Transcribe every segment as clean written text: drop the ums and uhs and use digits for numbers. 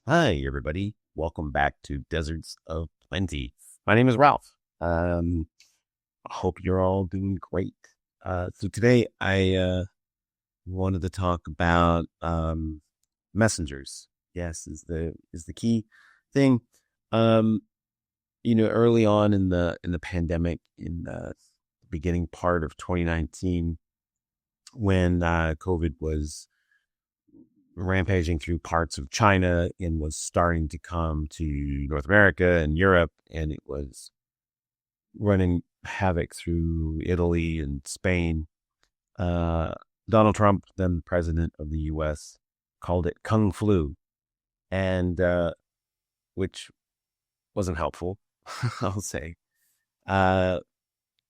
Hi, everybody. Welcome back to Deserts of Plenty. My name is Ralph. I hope you're all doing great. So today I wanted to talk about messengers. Yes, is the key thing. Um, Early on in the pandemic, in the beginning part of 2019, when COVID was rampaging through parts of China and was starting to come to North America and Europe, and it was running havoc through Italy and Spain. Uh, Donald Trump, then president of the U.S., called it Kung Flu, and which wasn't helpful, I'll say. Uh,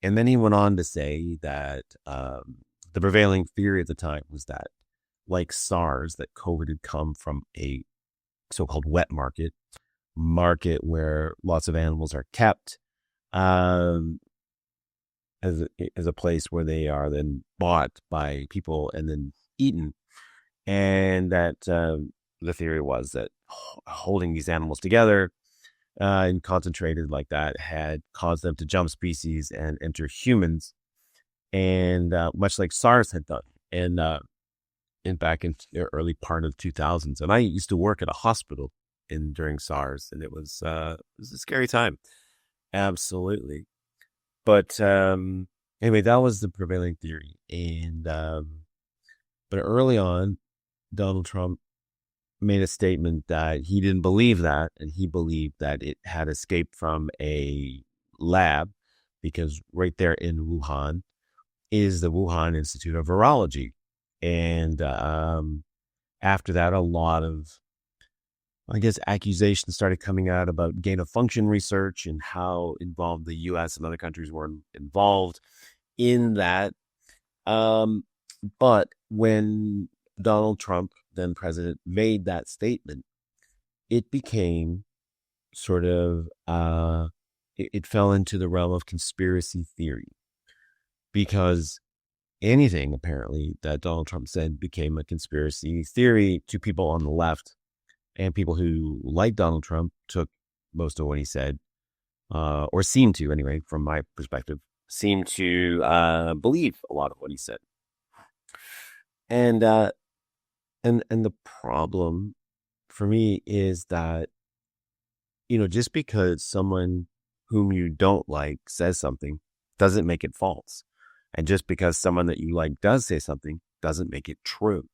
and then he went on to say that the prevailing theory at the time was that, like SARS, that COVID had come from a so-called wet market where lots of animals are kept, um, as a place where they are then bought by people and then eaten, and that the theory was that holding these animals together and concentrated like that had caused them to jump species and enter humans, and much like SARS had done, and back in the early part of the 2000s. And I used to work at a hospital in during SARS, and it was a scary time. Absolutely. But anyway, that was the prevailing theory. And but early on, Donald Trump made a statement that he didn't believe that, and he believed that it had escaped from a lab, because right there in Wuhan is the Wuhan Institute of Virology. And after that, a lot of, I guess, accusations started coming out about gain of function research and how involved the US and other countries were involved in that. Um, but when Donald Trump, then president, made that statement, it became sort of, it fell into the realm of conspiracy theory, because anything apparently that Donald Trump said became a conspiracy theory to people on the left, and people who, like Donald Trump, took most of what he said, or seemed to, anyway, from my perspective, seemed to believe a lot of what he said. And the problem for me is that, just because someone whom you don't like says something doesn't make it false, and just because someone that you like does say something doesn't make it true.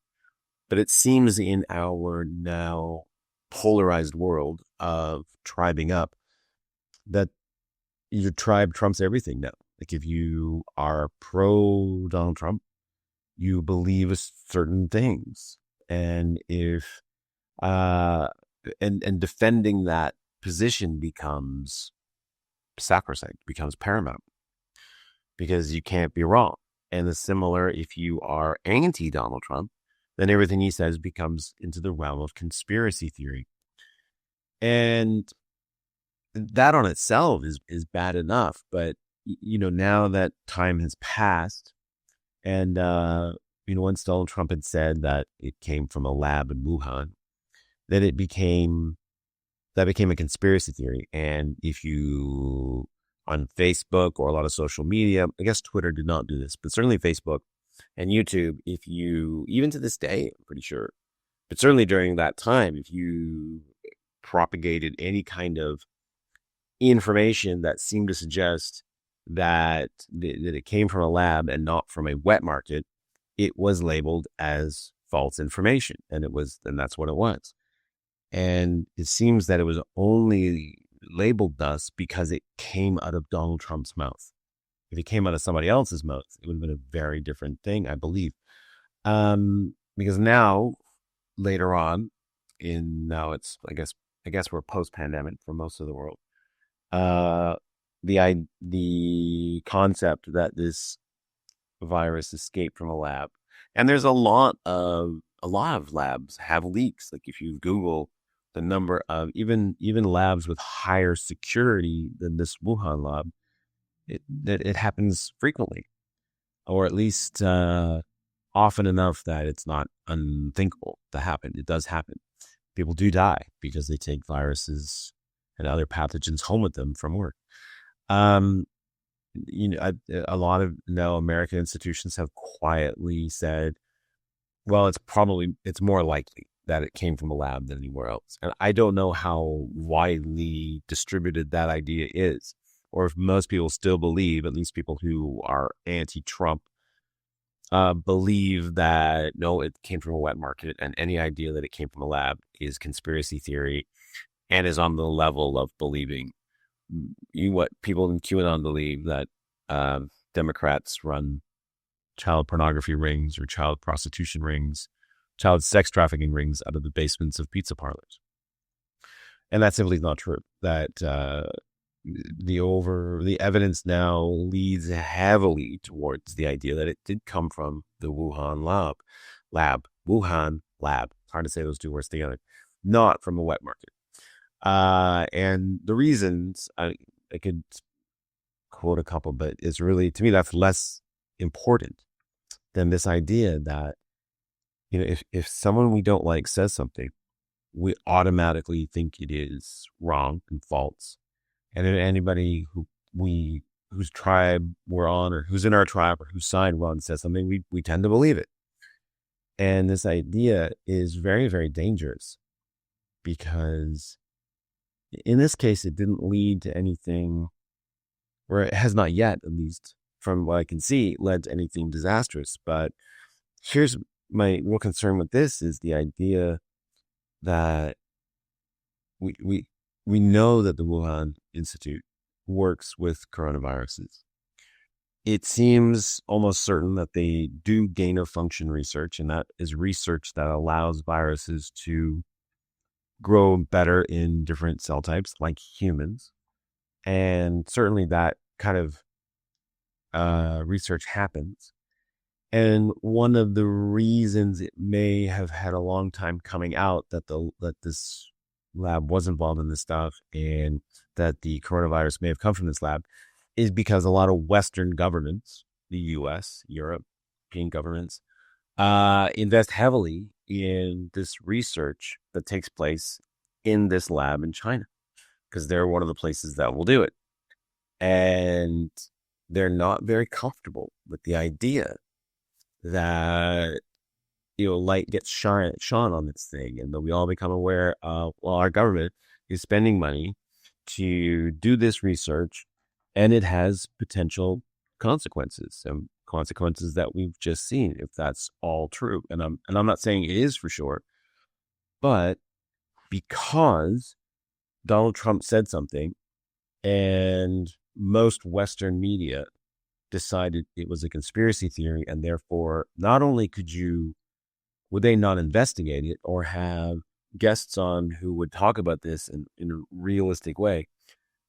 But it seems in our now polarized world of tribing up that your tribe trumps everything now. Like, if you are pro Donald Trump, you believe certain things. And if uh and defending that position becomes sacrosanct, becomes paramount, because you can't be wrong. And the similar, if you are anti Donald Trump, then everything he says becomes into the realm of conspiracy theory. And that on itself is bad enough. But, now that time has passed, and, once Donald Trump had said that it came from a lab in Wuhan, then that became a conspiracy theory. And if you, on Facebook or a lot of social media, I guess Twitter did not do this, but certainly Facebook and YouTube, if you, even to this day, I'm pretty sure, but certainly during that time, if you propagated any kind of information that seemed to suggest that it came from a lab and not from a wet market, it was labeled as false information, and that's what it was. And it seems that it was only labeled thus because it came out of Donald Trump's mouth. If it came out of somebody else's mouth, it would have been a very different thing, I believe. Because now, later on, now it's, I guess we're post-pandemic for most of the world. Uh, the concept that this virus escaped from a lab, and there's a lot of labs have leaks. Like, if you Google the number of even labs with higher security than this Wuhan lab, it happens frequently, or at least often enough that it's not unthinkable to happen. It does happen. people do die because they take viruses and other pathogens home with them from work. Um, a lot of now American institutions have quietly said, well, it's more likely that it came from a lab than anywhere else. And I don't know how widely distributed that idea is, or if most people still believe, at least people who are anti-Trump, believe that no, it came from a wet market, and any idea that it came from a lab is conspiracy theory and is on the level of believing what people in QAnon believe, that Democrats run child pornography rings or child prostitution rings, child sex trafficking rings out of the basements of pizza parlors. And that simply is not true. That the evidence now leads heavily towards the idea that it did come from the Wuhan lab. Wuhan lab. Hard to say those two words together. Not from a wet market. And the reasons, I could quote a couple, but it's really, to me, that's less important than this idea that, if someone we don't like says something, we automatically think it is wrong and false. And then anybody whose tribe we're on, or who's in our tribe, or whose side we're on, says something, we tend to believe it. And this idea is very, very dangerous, because in this case, it didn't lead to anything, or it has not yet, at least from what I can see, led to anything disastrous. But here's my real concern with this, is the idea that we know that the Wuhan Institute works with coronaviruses. It seems almost certain that they do gain of function research, and that is research that allows viruses to grow better in different cell types like humans. And certainly that kind of research happens. And one of the reasons it may have had a long time coming out that this lab was involved in this stuff, and that the coronavirus may have come from this lab, is because a lot of Western governments, the US, European governments, invest heavily in this research that takes place in this lab in China, because they're one of the places that will do it. And they're not very comfortable with the idea that, light gets shone on this thing, and that we all become aware of, well, our government is spending money to do this research, and it has potential consequences, and consequences that we've just seen, if that's all true. And I'm not saying it is for sure, but because Donald Trump said something, and most Western media decided it was a conspiracy theory, and therefore not only would they not investigate it or have guests on who would talk about this in a realistic way,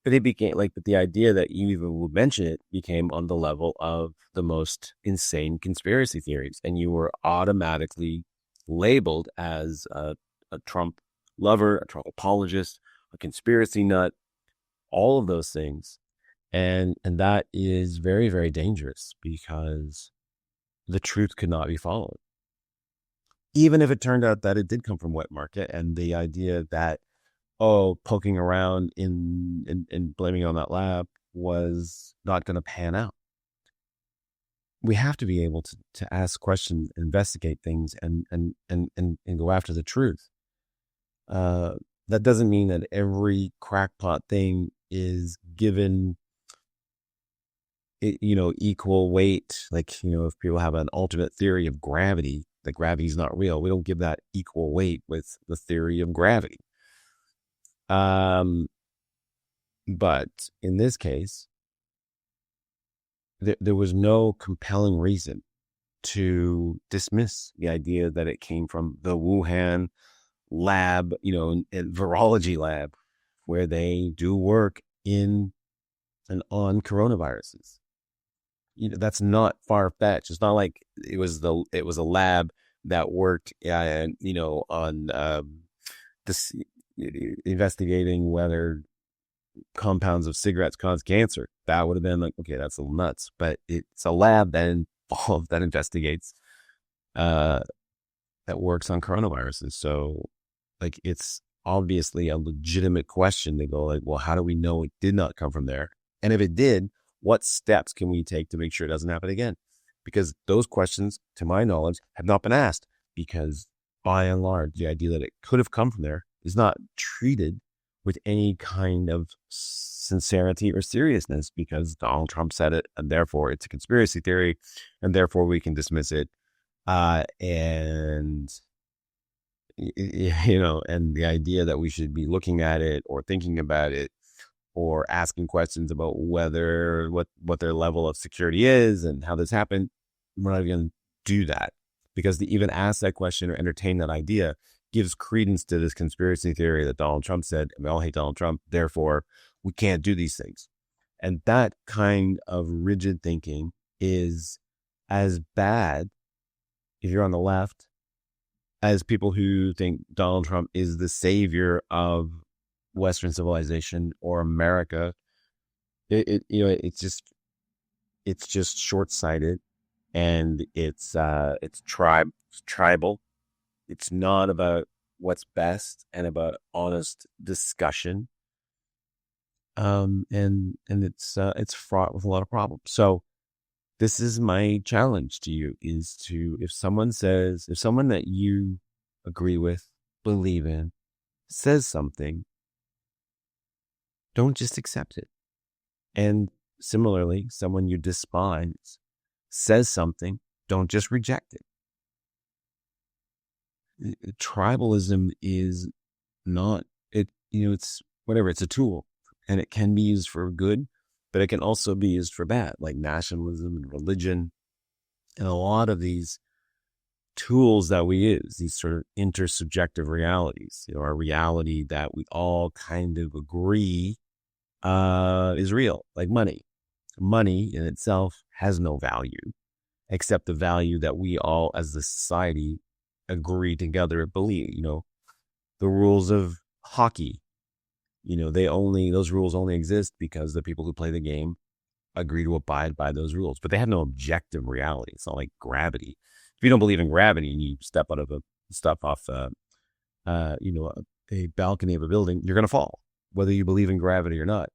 but it became but the idea that you even would mention it became on the level of the most insane conspiracy theories, and you were automatically labeled as a Trump lover, a Trump apologist, a conspiracy nut, all of those things. And that is very, very dangerous, because the truth could not be followed. Even if it turned out that it did come from wet market, and the idea that, poking around in blaming on that lab was not going to pan out. We have to be able to ask questions, investigate things, and go after the truth. That doesn't mean that every crackpot thing is given equal weight. If people have an alternate theory of gravity, that gravity is not real, we don't give that equal weight with the theory of gravity. But in this case, there was no compelling reason to dismiss the idea that it came from the Wuhan lab, virology lab, where they do work in and on coronaviruses. That's not far-fetched. It's not like it was a lab that worked, on this, investigating whether compounds of cigarettes cause cancer. That would have been like, okay, that's a little nuts. But it's a lab that investigates, that works on coronaviruses. So like it's obviously a legitimate question. They go like, well, how do we know it did not come from there? And if it did, what steps can we take to make sure it doesn't happen again? Because those questions, to my knowledge, have not been asked, because by and large, the idea that it could have come from there is not treated with any kind of sincerity or seriousness, because Donald Trump said it, and therefore it's a conspiracy theory, and therefore we can dismiss it. And and the idea that we should be looking at it or thinking about it or asking questions about whether what their level of security is and how this happened, we're not even going to do that, because to even ask that question or entertain that idea gives credence to this conspiracy theory that Donald Trump said, and we all hate Donald Trump, therefore we can't do these things. And that kind of rigid thinking is as bad, if you're on the left, as people who think Donald Trump is the savior of Western civilization or America. It's just short-sighted, and it's tribal. It's not about what's best and about honest discussion. And it's fraught with a lot of problems. So this is my challenge to you, is to, if someone that you agree with, believe in, says something, don't just accept it. And similarly, someone you despise says something, don't just reject it. Tribalism is not, it's whatever, it's a tool, and it can be used for good, but it can also be used for bad, like nationalism and religion. And a lot of these tools that we use, these sort of intersubjective realities, our reality that we all kind of agree is real, like money. Money in itself has no value except the value that we all as the society agree together believe. The rules of hockey, those rules only exist because the people who play the game agree to abide by those rules, but they have no objective reality. It's not like gravity. If you don't believe in gravity and you step off a balcony of a building, you're going to fall, whether you believe in gravity or not.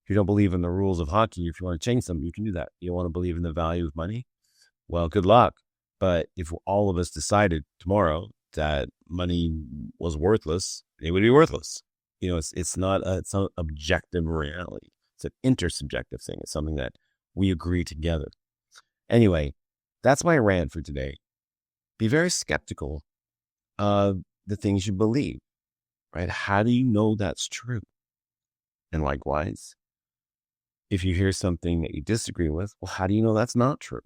If you don't believe in the rules of hockey, if you want to change them, you can do that. You want to believe in the value of money? Well, good luck. But if all of us decided tomorrow that money was worthless, it would be worthless. It's not objective reality. It's an intersubjective thing. It's something that we agree together. Anyway, that's my rant for today. Be very skeptical of the things you believe, right? How do you know that's true? And likewise, if you hear something that you disagree with, well, how do you know that's not true?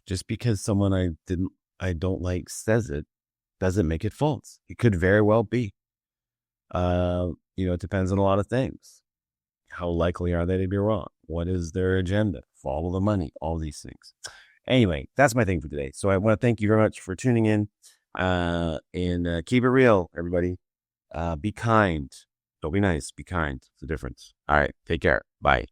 Just because someone I don't like says it doesn't make it false. It could very well be. It depends on a lot of things. How likely are they to be wrong? What is their agenda? Follow the money, all these things. Anyway, that's my thing for today. So I want to thank you very much for tuning in, and keep it real, everybody. Be kind. Don't be nice. Be kind. It's the difference. All right. Take care. Bye.